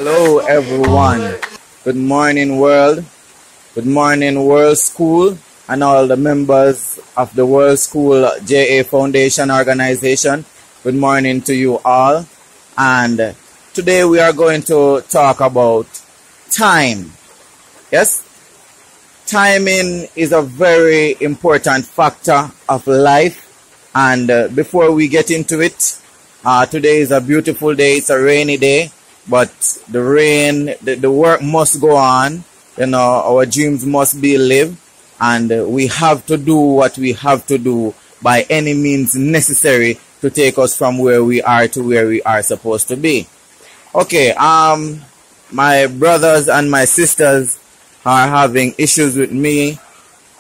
Hello everyone. Good morning world. Good morning World School and all the members of the World School JA Foundation organization. Good morning to you all. And today we are going to talk about time. Yes? Timing is a very important factor of life. And before we get into it, today is a beautiful day. It's a rainy day, but the rain, the work must go on. You know, our dreams must be lived, and we have to do what we have to do by any means necessary to take us from where we are to where we are supposed to be. Okay, my brothers and my sisters are having issues with me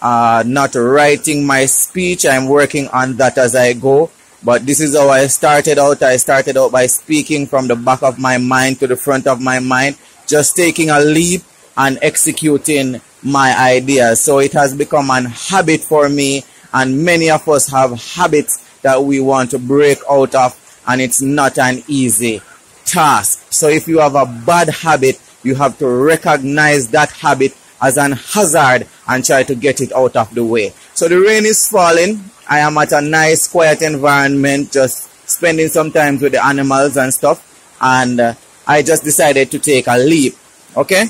not writing my speech. I'm working on that as I go. But this is how I started out. I started out by speaking from the back of my mind to the front of my mind, just taking a leap and executing my ideas. So it has become an habit for me, and many of us have habits that we want to break out of, and it's not an easy task. So if you have a bad habit, you have to recognize that habit as an hazard and try to get it out of the way. So the rain is falling. I am at a nice quiet environment, just spending some time with the animals and stuff, and I just decided to take a leap. Okay,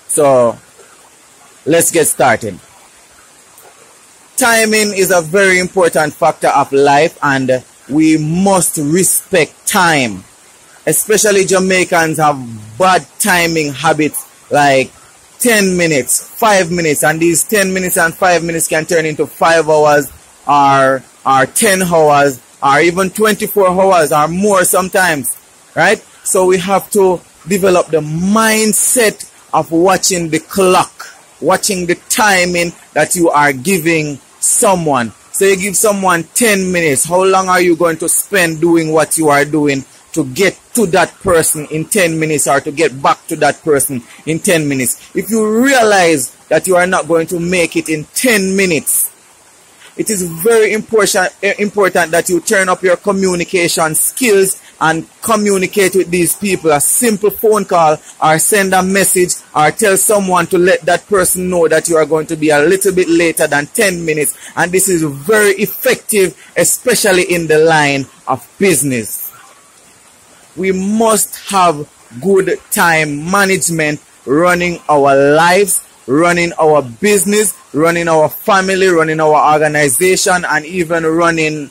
so let's get started. Timing is a very important factor of life, and we must respect time. Especially Jamaicans have bad timing habits like 10 minutes, 5 minutes, and these 10 minutes and 5 minutes can turn into 5 hours or 10 hours or even 24 hours or more sometimes, right? So we have to develop the mindset of watching the clock, watching the timing that you are giving someone. So you give someone 10 minutes. How long are you going to spend doing what you are doing to get to that person in 10 minutes or to get back to that person in 10 minutes? If you realize that you are not going to make it in 10 minutes, it is very important that you turn up your communication skills and communicate with these people. A simple phone call or send a message or tell someone to let that person know that you are going to be a little bit later than 10 minutes. And this is very effective, especially in the line of business. We must have good time management running our lives, running our business, running our family, running our organization, and even running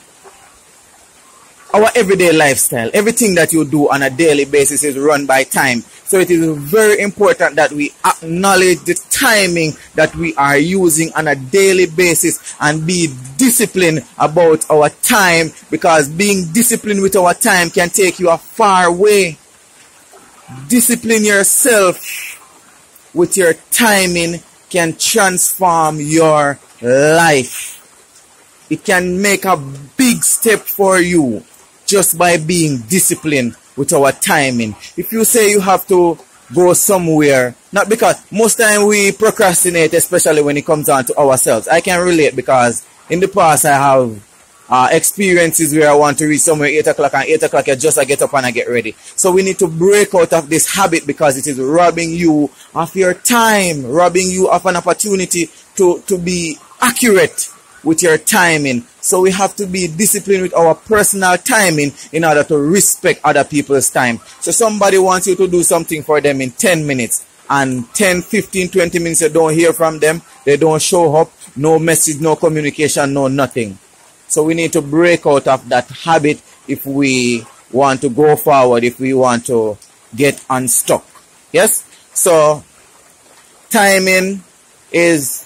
our everyday lifestyle. Everything that you do on a daily basis is run by time. So it is very important that we acknowledge the timing that we are using on a daily basis and be disciplined about our time, because being disciplined with our time can take you a far way. Discipline yourself with your timing can transform your life. It can make a big step for you just by being disciplined with our timing. If you say you have to go somewhere, not because most time we procrastinate, especially when it comes down to ourselves. I can relate, because in the past I have experiences where I want to reach somewhere 8 o'clock, and 8 o'clock I just get up and I get ready. So we need to break out of this habit, because it is robbing you of your time, robbing you of an opportunity to be accurate with your timing. So we have to be disciplined with our personal timing in order to respect other people's time. So somebody wants you to do something for them in 10 minutes, and 10, 15, 20 minutes you don't hear from them, they don't show up, no message, no communication, no nothing. So we need to break out of that habit if we want to go forward, if we want to get unstuck. Yes? So timing is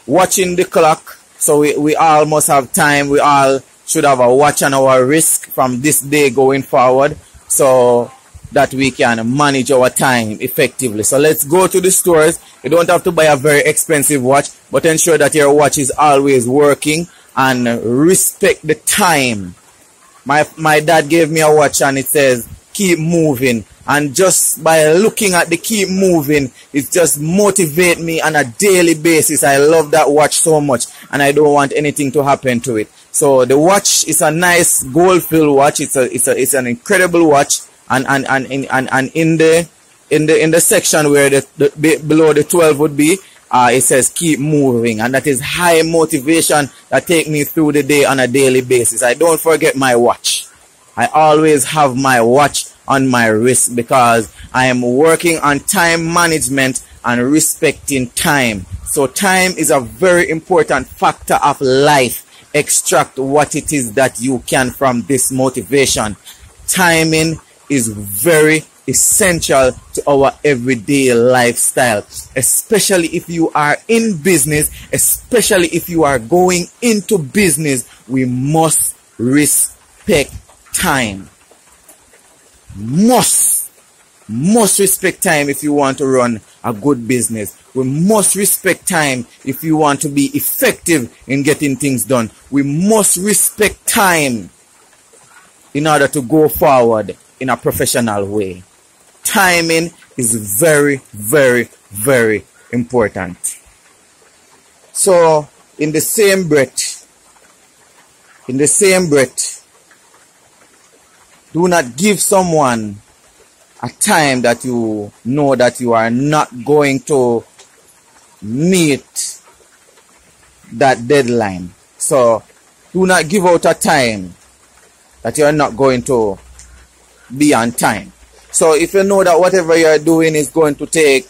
watching the clock. So we all must have time. We all should have a watch on our wrist from this day going forward, so that we can manage our time effectively. So let's go to the stores. You don't have to buy a very expensive watch, but ensure that your watch is always working, and respect the time. My dad gave me a watch and it says keep moving, and just by looking at the keep moving, it just motivates me on a daily basis. I love that watch so much, and I don't want anything to happen to it. So the watch is a nice gold filled watch. It's an incredible watch, and in the in the section where below the 12 would be, it says keep moving, and that is high motivation that take me through the day on a daily basis. I don't forget my watch. I always have my watch on my wrist because I am working on time management and respecting time. So time is a very important factor of life. Extract what it is that you can from this motivation. Timing is very essential to our everyday lifestyle, especially if you are in business, especially if you are going into business. We must respect time. Must respect time if you want to run a good business. We must respect time if you want to be effective in getting things done. We must respect time in order to go forward in a professional way. Timing is very, very, very important. So, in the same breath, do not give someone a time that you know that you are not going to meet that deadline. So, do not give out a time that you are not going to be on time. So, if you know that whatever you are doing is going to take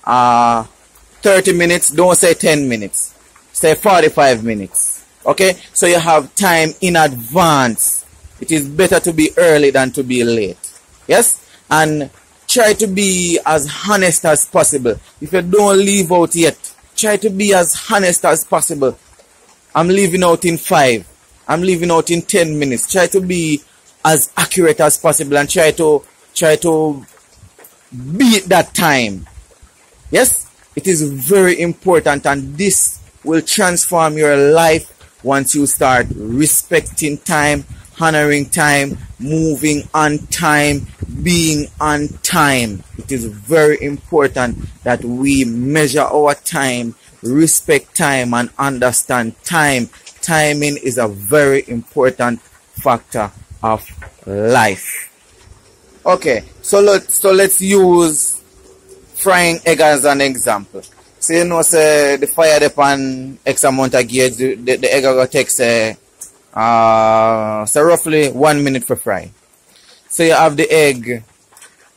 30 minutes, don't say 10 minutes. Say 45 minutes. Okay? So, you have time in advance. It is better to be early than to be late. Yes? And try to be as honest as possible. If you don't leave out yet, try to be as honest as possible. I'm leaving out in 5. I'm leaving out in 10 minutes. Try to be as accurate as possible and try to beat that time. Yes? It is very important, and this will transform your life once you start respecting time, honoring time, moving on time, being on time. It is very important that we measure our time, respect time, and understand time. Timing is a very important factor of life. Okay, so let's use frying egg as an example. So you know, say the fire upon X amount of gauge, the egg will take say roughly 1 minute for fry. So you have the egg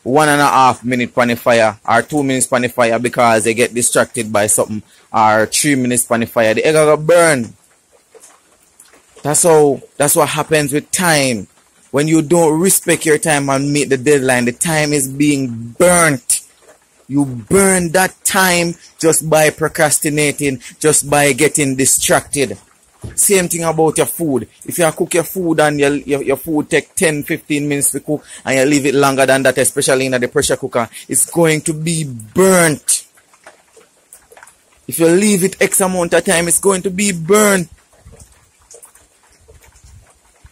1.5 minutes on the fire or 2 minutes on the fire because they get distracted by something, or 3 minutes on the fire. The egg will burn. That's what happens with time. When you don't respect your time and meet the deadline, the time is being burnt. You burn that time just by procrastinating, just by getting distracted. Same thing about your food. If you cook your food and your food take 10-15 minutes to cook and you leave it longer than that, especially in the pressure cooker, it's going to be burnt. If you leave it X amount of time, it's going to be burnt.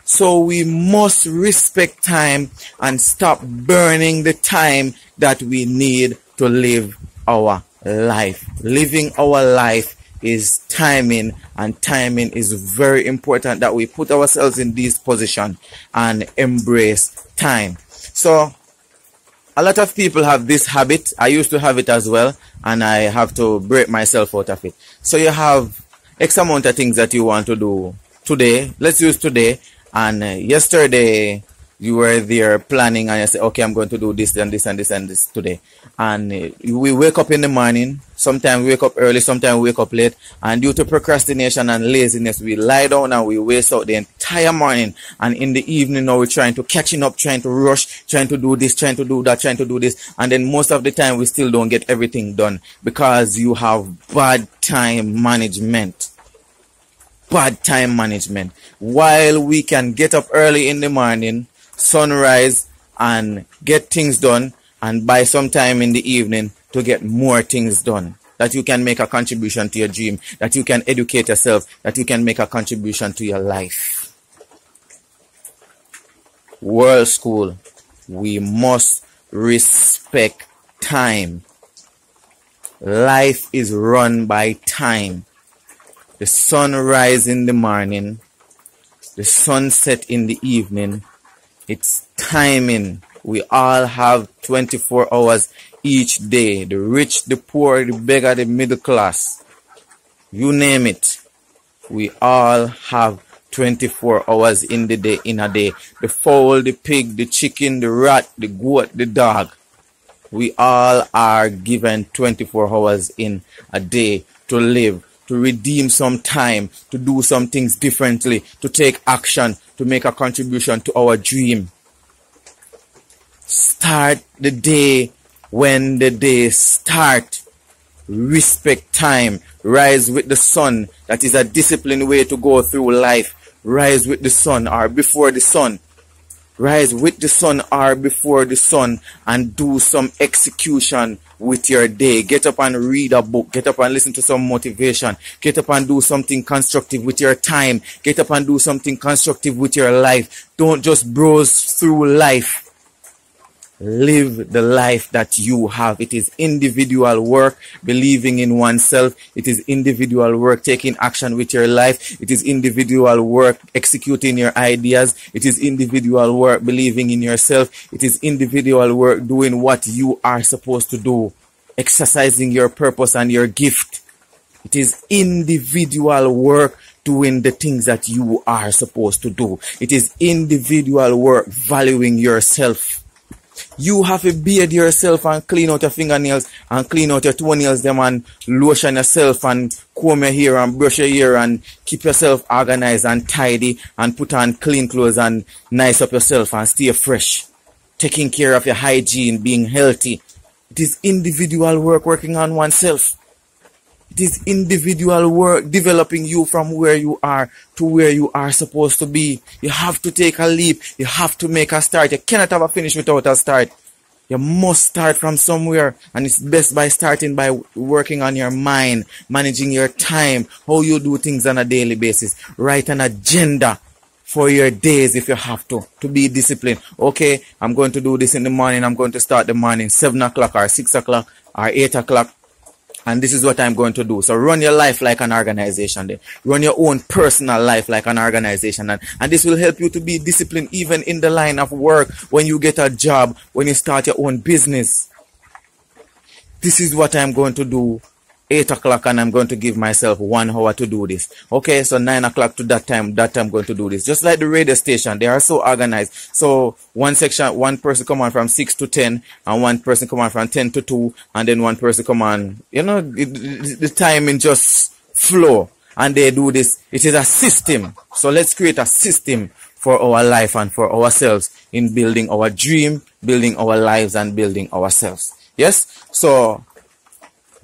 So we must respect time and stop burning the time that we need to live our life. Living our life is timing, and timing is very important that we put ourselves in this position and embrace time. So a lot of people have this habit. I used to have it as well, and I have to break myself out of it. So you have X amount of things that you want to do today. Let's use today. And yesterday you were there planning and you say, okay, I'm going to do this and this and this and this today. And we wake up in the morning. Sometimes we wake up early, sometimes we wake up late. And due to procrastination and laziness, we lie down and we waste out the entire morning. And in the evening now we're trying to catching up, trying to rush, trying to do this, trying to do that, trying to do this. And then most of the time we still don't get everything done because you have bad time management. Bad time management. While we can get up early in the morning, sunrise, and get things done, and by some time in the evening to get more things done, that you can make a contribution to your dream, that you can educate yourself, that you can make a contribution to your life. World School, we must respect time. Life is run by time. The sun rises in the morning, the sunset in the evening. It's timing. We all have 24 hours each day. The rich, the poor, the beggar, the middle class. You name it. We all have 24 hours in the day, in a day. The fowl, the pig, the chicken, the rat, the goat, the dog. We all are given 24 hours in a day to live, to redeem some time, to do some things differently, to take action, to make a contribution to our dream. Start the day when the day starts. Respect time. Rise with the sun. That is a disciplined way to go through life. Rise with the sun or before the sun. Rise with the sun or before the sun and do some execution with your day. Get up and read a book. Get up and listen to some motivation. Get up and do something constructive with your time. Get up and do something constructive with your life. Don't just browse through life. Live the life that you have. It is individual work, believing in oneself. It is individual work, taking action with your life. It is individual work, executing your ideas. It is individual work, believing in yourself. It is individual work, doing what you are supposed to do, exercising your purpose and your gift. It is individual work, doing the things that you are supposed to do. It is individual work, valuing yourself. You have to bathe yourself and clean out your fingernails and clean out your toenails them and lotion yourself and comb your hair and brush your hair and keep yourself organized and tidy and put on clean clothes and nice up yourself and stay fresh. Taking care of your hygiene, being healthy. It is individual work, working on oneself. It is individual work, developing you from where you are to where you are supposed to be. You have to take a leap. You have to make a start. You cannot have a finish without a start. You must start from somewhere. And it's best by starting by working on your mind, managing your time, how you do things on a daily basis. Write an agenda for your days if you have to be disciplined. Okay, I'm going to do this in the morning. I'm going to start the morning 7 o'clock or 6 o'clock or 8 o'clock. And this is what I'm going to do. So run your life like an organization then. Run your own personal life like an organization. And this will help you to be disciplined even in the line of work, when you get a job, when you start your own business. This is what I'm going to do. 8 o'clock, and I'm going to give myself 1 hour to do this. Okay, so 9 o'clock to that time I'm going to do this. Just like the radio station, they are so organized. So one section, one person come on from 6 to 10, and one person come on from 10 to 2, and then one person come on. You know, the timing just flow, and they do this. It is a system. So let's create a system for our life and for ourselves in building our dream, building our lives, and building ourselves. Yes? So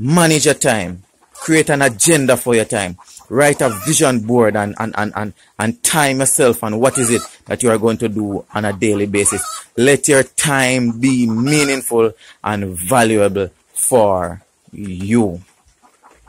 manage your time. Create an agenda for your time. Write a vision board and time yourself on what is it that you are going to do on a daily basis. Let your time be meaningful and valuable for you.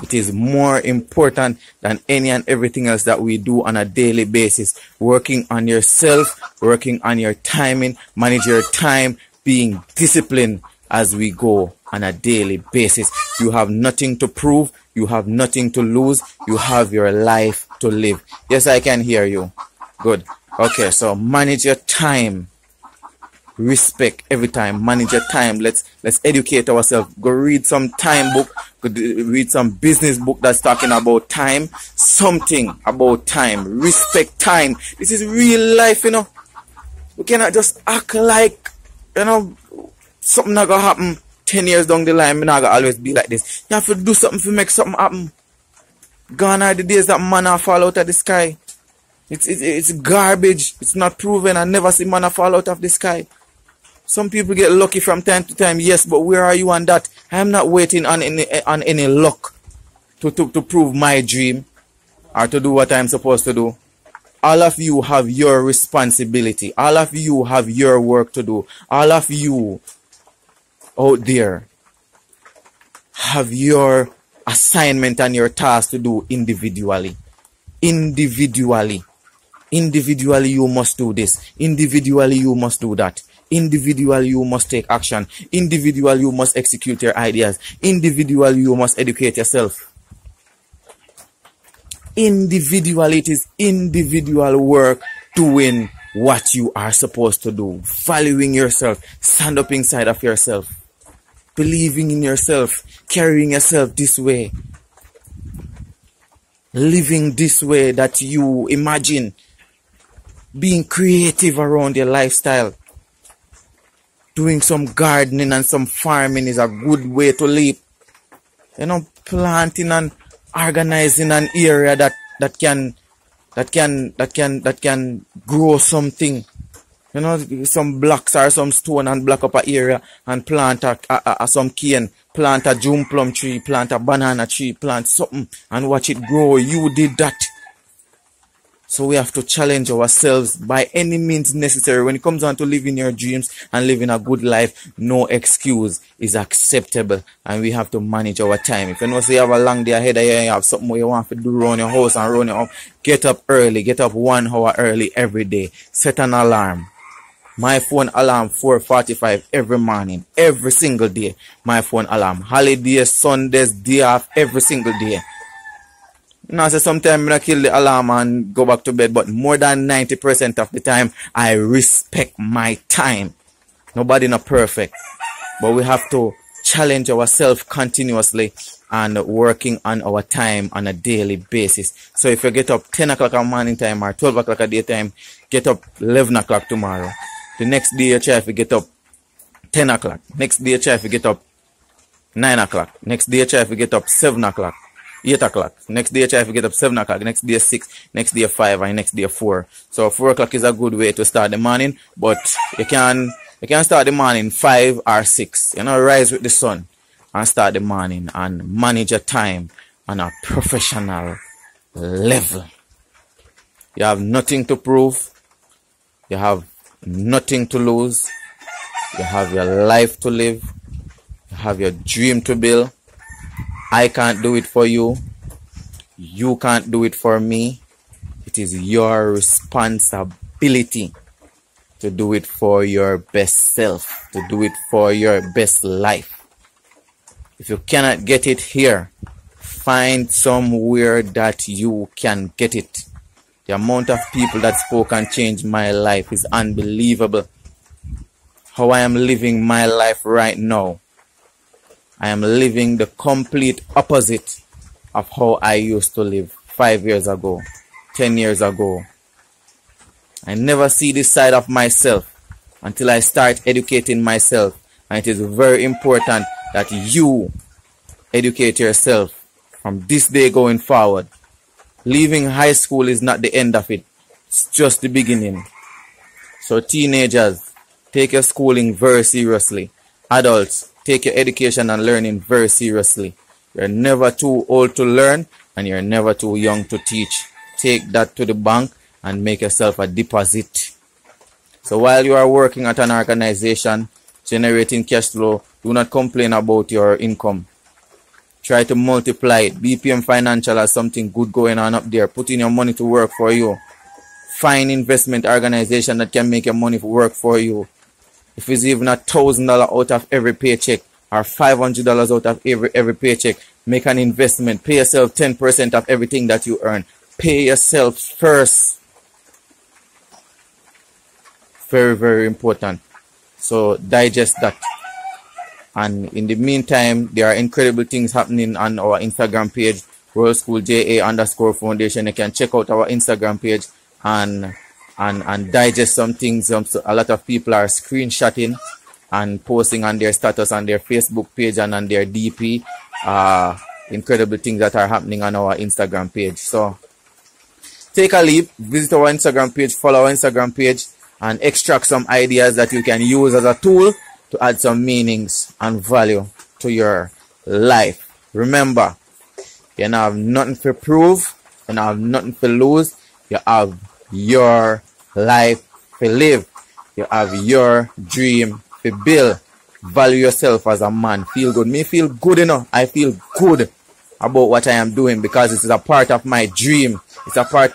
It is more important than any and everything else that we do on a daily basis. Working on yourself, working on your timing, manage your time, being disciplined as we go on a daily basis. You have nothing to prove. You have nothing to lose. You have your life to live. Yes, I can hear you. Good. Okay, so manage your time. Respect every time. Manage your time. Let's educate ourselves. Go read some time book. Go read some business book that's talking about time. Something about time. Respect time. This is real life, you know. We cannot just act like, you know, something not gonna happen 10 years down the line. Me not gonna always be like this. You have to do something to make something happen. Gone are the days that manna fall out of the sky. It's garbage. It's not proven. I never see manna fall out of the sky. Some people get lucky from time to time, yes, but where are you on that? I am not waiting on any luck to prove my dream or to do what I'm supposed to do. All of you have your responsibility. All of you have your work to do. All of you out there have your assignment and your task to do individually. Individually. Individually you must do this. Individually you must do that. Individually you must take action. Individually you must execute your ideas. Individually you must educate yourself. Individually, it is individual work, doing what you are supposed to do. Valuing yourself. Stand up inside of yourself. Believing in yourself. Carrying yourself this way. Living this way that you imagine. Being creative around your lifestyle. Doing some gardening and some farming is a good way to live. You know, planting and organizing an area that can grow something. You know, some blocks or some stone and block up an area and plant some cane, plant a June plum tree, plant a banana tree, plant something and watch it grow. You did that. So we have to challenge ourselves by any means necessary. When it comes on to living your dreams and living a good life, no excuse is acceptable. And we have to manage our time. If you know say you have a long day ahead of you, you have something where you want to do around your house and around your home, get up early. Get up 1 hour early every day. Set an alarm. My phone alarm 4:45 every morning. Every single day. My phone alarm. Holidays, Sundays, day off, every single day. Now, so sometimes I kill the alarm and go back to bed, but more than 90% of the time, I respect my time. Nobody not perfect, but we have to challenge ourselves continuously and working on our time on a daily basis. So if you get up 10 o'clock at morning time or 12 o'clock at daytime, get up 11 o'clock tomorrow. The next day you try to get up 10 o'clock. Next day you try to get up 9 o'clock. Next day you try to get up 7 o'clock. 8 o'clock. Next day, try to get up 7 o'clock. Next day, 6. Next day, 5. And next day, 4. So 4 o'clock is a good way to start the morning. But you can start the morning 5 or 6. You know, rise with the sun and start the morning and manage your time on a professional level. You have nothing to prove. You have nothing to lose. You have your life to live. You have your dream to build. I can't do it for you. You can't do it for me. It is your responsibility to do it for your best self, to do it for your best life. If you cannot get it here, find somewhere that you can get it. The amount of people that spoke and changed my life is unbelievable. How I am living my life right now, I am living the complete opposite of how I used to live 5 years ago, 10 years ago. I never see this side of myself until I start educating myself. And it is very important that you educate yourself from this day going forward. Leaving high school is not the end of it. It's just the beginning. So teenagers, take your schooling very seriously. Adults, take your education and learning very seriously. You're never too old to learn and you're never too young to teach. Take that to the bank and make yourself a deposit. So while you are working at an organization, generating cash flow, do not complain about your income. Try to multiply it. BPM Financial has something good going on up there. Put in your money to work for you. Find investment organization that can make your money work for you. If it's even $1,000 out of every paycheck or $500 out of every paycheck, make an investment. Pay yourself 10% of everything that you earn. Pay yourself first. Very, very important. So digest that. And in the meantime, there are incredible things happening on our Instagram page, World School JA_Foundation. You can check out our Instagram page and digest some things. A lot of people are screenshotting and posting on their status on their Facebook page and on their DP. Incredible things that are happening on our Instagram page. So take a leap, visit our Instagram page, follow our Instagram page, and extract some ideas that you can use as a tool to add some meanings and value to your life. Remember, you don't have nothing to prove, you don't have nothing to lose, you have your life to live. You have your dream to build. Value yourself as a man. Feel good. Me feel good enough. I feel good about what I am doing because this is a part of my dream.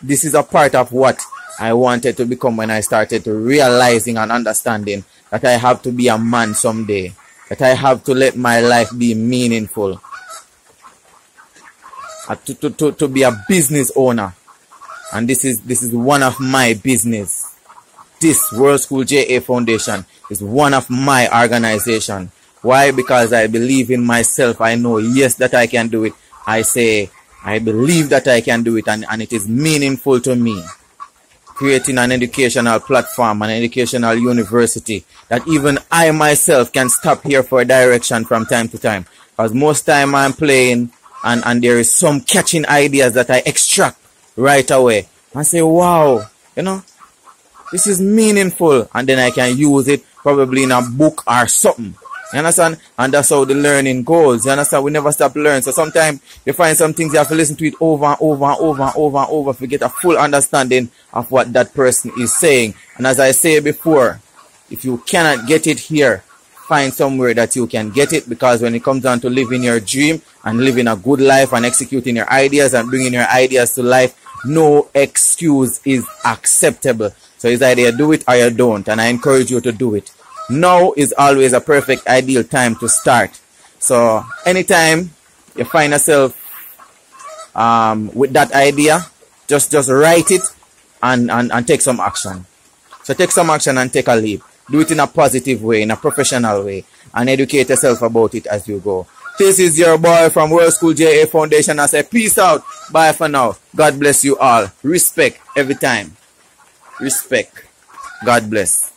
This is a part of what I wanted to become when I started to realizing and understanding that I have to be a man someday. That I have to let my life be meaningful. To be a business owner. And this is one of my business. this World School JA Foundation is one of my organization. Why? Because I believe in myself. I know, yes, that I can do it. I say, I believe that I can do it, and it is meaningful to me. Creating an educational platform, an educational university, that even I myself can stop here for direction from time to time. Because most time I'm playing, and there is some catching ideas that I extract right away. I say, wow, you know, this is meaningful, and then I can use it probably in a book or something. You understand? And that's how the learning goes. You understand? We never stop learning. So sometimes you find some things you have to listen to it over and over and over and over and over to get a full understanding of what that person is saying. And as I say before, if you cannot get it here, find somewhere that you can get it, because when it comes down to living your dream and living a good life and executing your ideas and bringing your ideas to life, no excuse is acceptable. So it's either you do it or you don't, and I encourage you to do it. Now is always a perfect ideal time to start. So anytime you find yourself with that idea, just write it and take some action. So take some action and take a leap. Do it in a positive way, in a professional way, and educate yourself about it as you go. This is your boy from World School JA Foundation. I say peace out. Bye for now. God bless you all. Respect every time. Respect. God bless.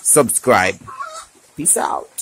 Subscribe. Peace out.